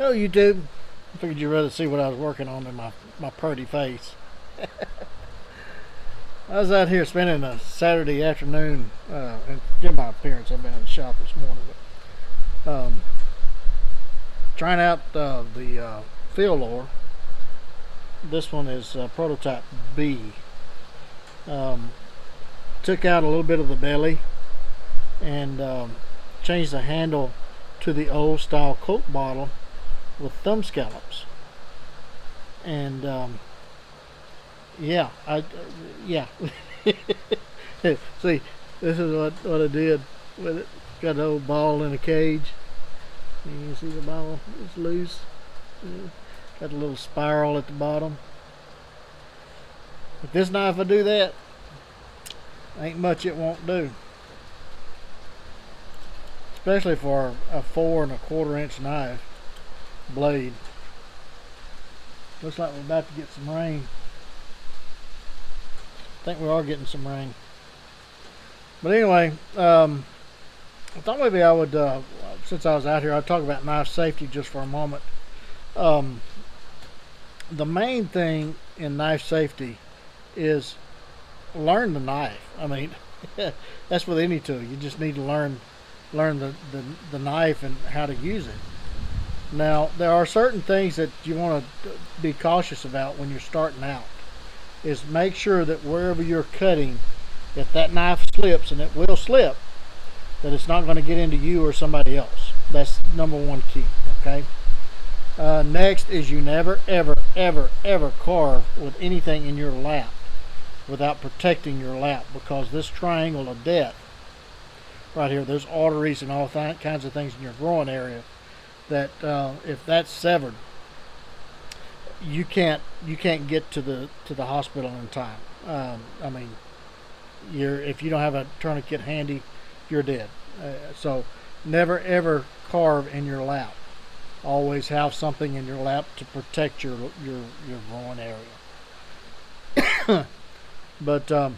Hello YouTube. I figured you'd rather see what I was working on than my pretty face. I was out here spending a Saturday afternoon, and get my appearance, I've been in the shop this morning, but, trying out the Fieldlore. This one is prototype B. Took out a little bit of the belly and changed the handle to the old style Coke bottle with thumb scallops, and yeah, see, this is what I did with it. Got the old ball in a cage. You can see the ball is loose. Got a little spiral at the bottom. With this knife, I do that, ain't much it won't do. Especially for a 4 1/4 inch knife blade. Looks like we're about to get some rain. I think we are getting some rain. But anyway, I thought maybe I would, since I was out here, I'd talk about knife safety just for a moment. The main thing in knife safety is learn the knife. I mean, that's with any tool. You just need to learn the knife and how to use it. Now, there are certain things that you want to be cautious about when you're starting out. Is make sure that wherever you're cutting, if that knife slips, and it will slip, that it's not going to get into you or somebody else. That's number one key, okay? Next is you never, ever carve with anything in your lap without protecting your lap, because this triangle of death right here, there's arteries and all kinds of things in your groin area that if that's severed, you can't get to the hospital in time. I mean, if you don't have a tourniquet handy, you're dead. So never ever carve in your lap. Always have something in your lap to protect your groin area. But the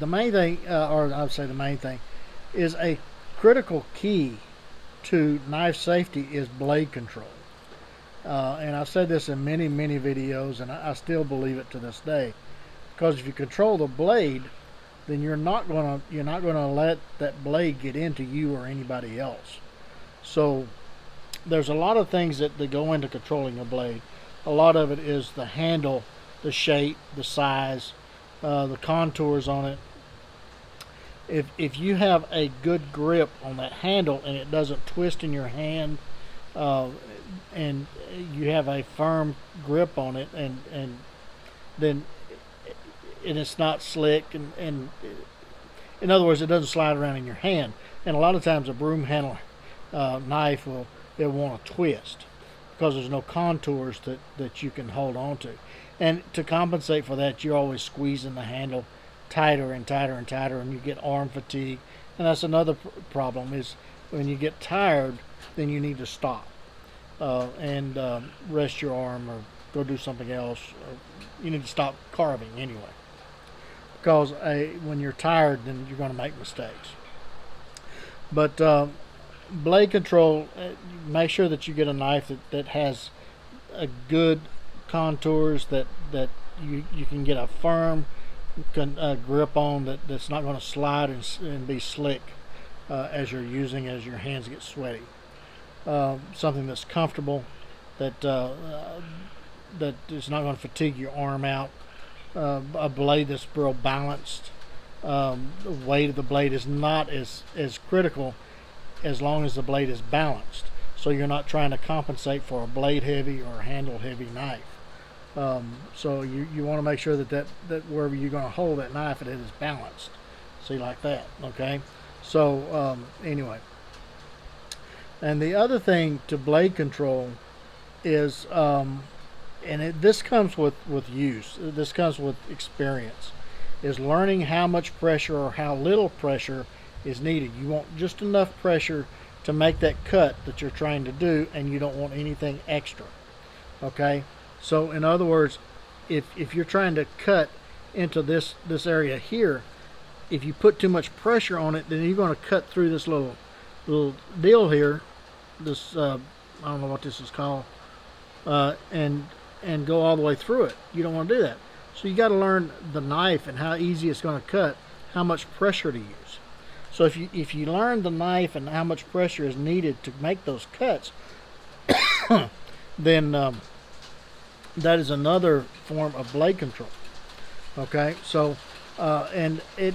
main thing, or I would say the main thing, is a critical key to knife safety is blade control. And I've said this in many videos, and I still believe it to this day. Because if you control the blade, then you're not gonna let that blade get into you or anybody else. So there's a lot of things that go into controlling a blade. A lot of it is the handle, the shape, the size, the contours on it. If you have a good grip on that handle and it doesn't twist in your hand, and you have a firm grip on it, and then it's not slick, and in other words, it doesn't slide around in your hand. And a lot of times a broom handle knife will want to twist because there's no contours that you can hold on to. And to compensate for that, you're always squeezing the handle tighter and tighter and tighter, and you get arm fatigue. And that's another problem, is when you get tired, then you need to stop and rest your arm or go do something else. Or you need to stop carving anyway, because when you're tired, then you're going to make mistakes. But blade control, make sure that you get a knife that has a good contours, that you can get a firm grip on, that's not going to slide and be slick as you're using, as your hands get sweaty. Something that's comfortable, that is not going to fatigue your arm out. A blade that's real balanced. The weight of the blade is not as critical as long as the blade is balanced. So you're not trying to compensate for a blade heavy or a handle heavy knife. So you want to make sure that wherever you're going to hold that knife, it is balanced. See, like that, okay? So anyway, and the other thing to blade control is, this comes with use. This comes with experience. Is learning how much pressure or how little pressure is needed. You want just enough pressure to make that cut that you're trying to do, and you don't want anything extra. Okay? So in other words, if you're trying to cut into this area here, if you put too much pressure on it, then you're going to cut through this little deal here, this I don't know what this is called, and go all the way through it. You don't want to do that. So you got to learn the knife and how easy it's going to cut, how much pressure to use. So if you learn the knife and how much pressure is needed to make those cuts, then that is another form of blade control. Okay, so and it,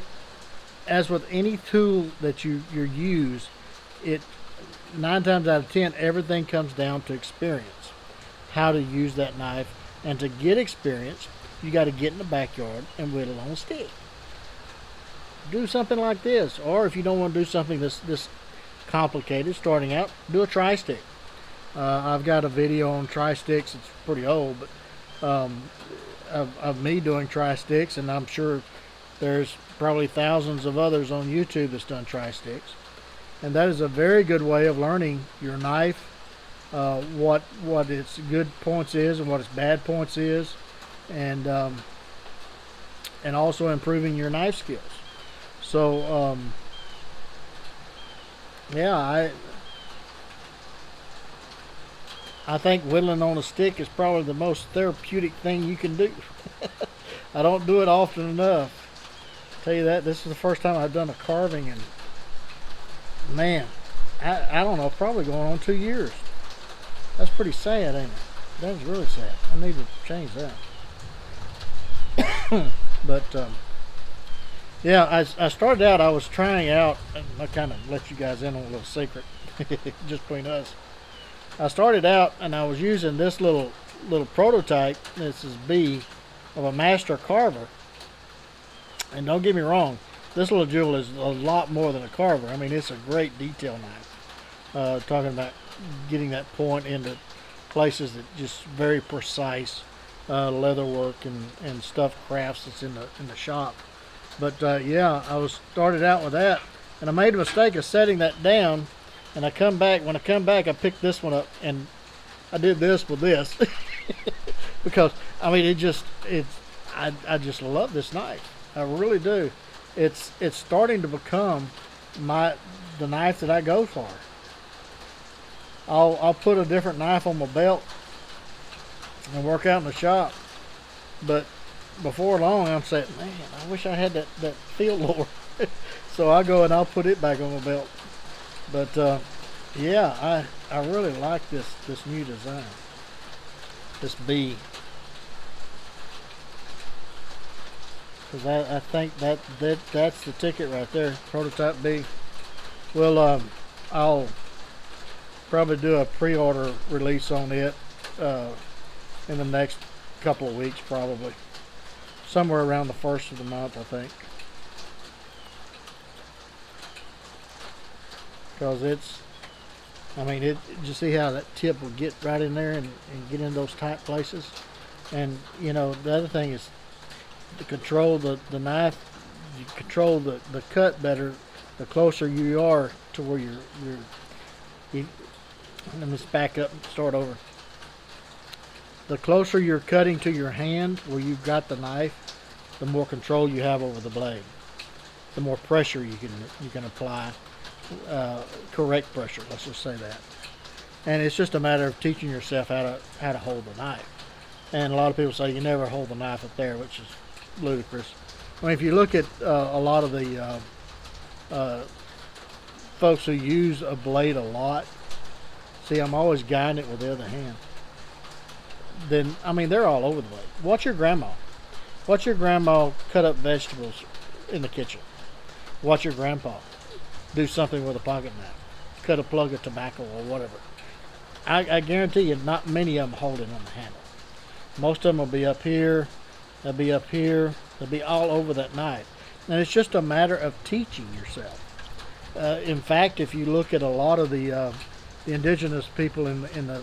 as with any tool that you use, it 9 times out of 10 everything comes down to experience, how to use that knife, and to get experience, you got to get in the backyard and whittle on a stick. Do something like this, or if you don't want to do something this complicated starting out, do a tri-stick. I've got a video on tri-sticks. It's pretty old, but of me doing tri-sticks, and I'm sure there's probably thousands of others on YouTube that's done tri-sticks, and that is a very good way of learning your knife, what its good points is and what its bad points is, and also improving your knife skills. So yeah, I think whittling on a stick is probably the most therapeutic thing you can do. I don't do it often enough. Tell you that, this is the first time I've done a carving, and man, I don't know, probably going on 2 years. That's pretty sad, ain't it? That's really sad. I need to change that. But yeah, I started out, I was trying out, and I kind of let you guys in on a little secret, just between us. I started out and I was using this little prototype. This is B, of a master carver. And don't get me wrong, this little jewel is a lot more than a carver. I mean, it's a great detail knife. Talking about getting that point into places that just very precise leather work and stuff crafts that's in the shop. But yeah, I started out with that, and I made a mistake of setting that down. And when I come back, I picked this one up, and I did this with this. Because, I mean, I just love this knife. I really do. It's starting to become the knife that I go for. I'll put a different knife on my belt and work out in the shop. But before long, I'm saying, man, I wish I had that Fieldlore. So I go and I'll put it back on my belt. But yeah, I really like this new design, this B, because I think that's the ticket right there, prototype B. Well, I'll probably do a pre-order release on it in the next couple of weeks, probably somewhere around the 1st of the month, I think. Because you see how that tip will get right in there and get in those tight places. And you know, the other thing is to control the knife, you control the cut better the closer you are to where let me just back up and start over. The closer you're cutting to your hand where you've got the knife, the more control you have over the blade, the more pressure you can apply. Correct pressure, let's just say that. And it's just a matter of teaching yourself how to hold the knife. And a lot of people say you never hold the knife up there, which is ludicrous. I mean, if you look at a lot of the folks who use a blade a lot, see, I'm always guiding it with the other hand. Then, I mean, they're all over the blade. Watch your grandma. Watch your grandma cut up vegetables in the kitchen. Watch your grandpa do something with a pocket knife, cut a plug of tobacco or whatever. I guarantee you not many of them holding on the handle. Most of them will be up here, they'll be up here, they'll be all over that knife. And it's just a matter of teaching yourself. In fact, if you look at a lot of the indigenous people in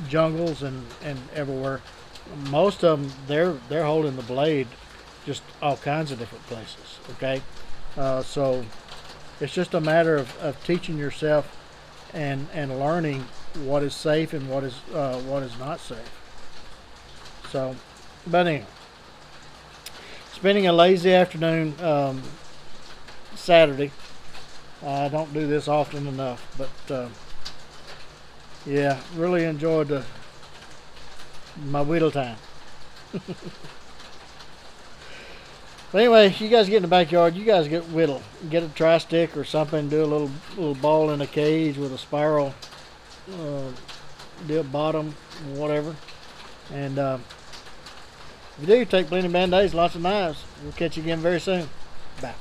jungles and everywhere, most of them they're holding the blade just all kinds of different places. Okay. So it's just a matter of teaching yourself and learning what is safe and what is not safe. So, but anyway, spending a lazy afternoon Saturday, I don't do this often enough, but yeah, really enjoyed my whittle time. But anyway, you guys get in the backyard, you guys get whittle. Get a tri stick or something, do a little ball in a cage with a spiral dip bottom, whatever. And if you do, take plenty of band-aids, lots of knives. We'll catch you again very soon. Bye.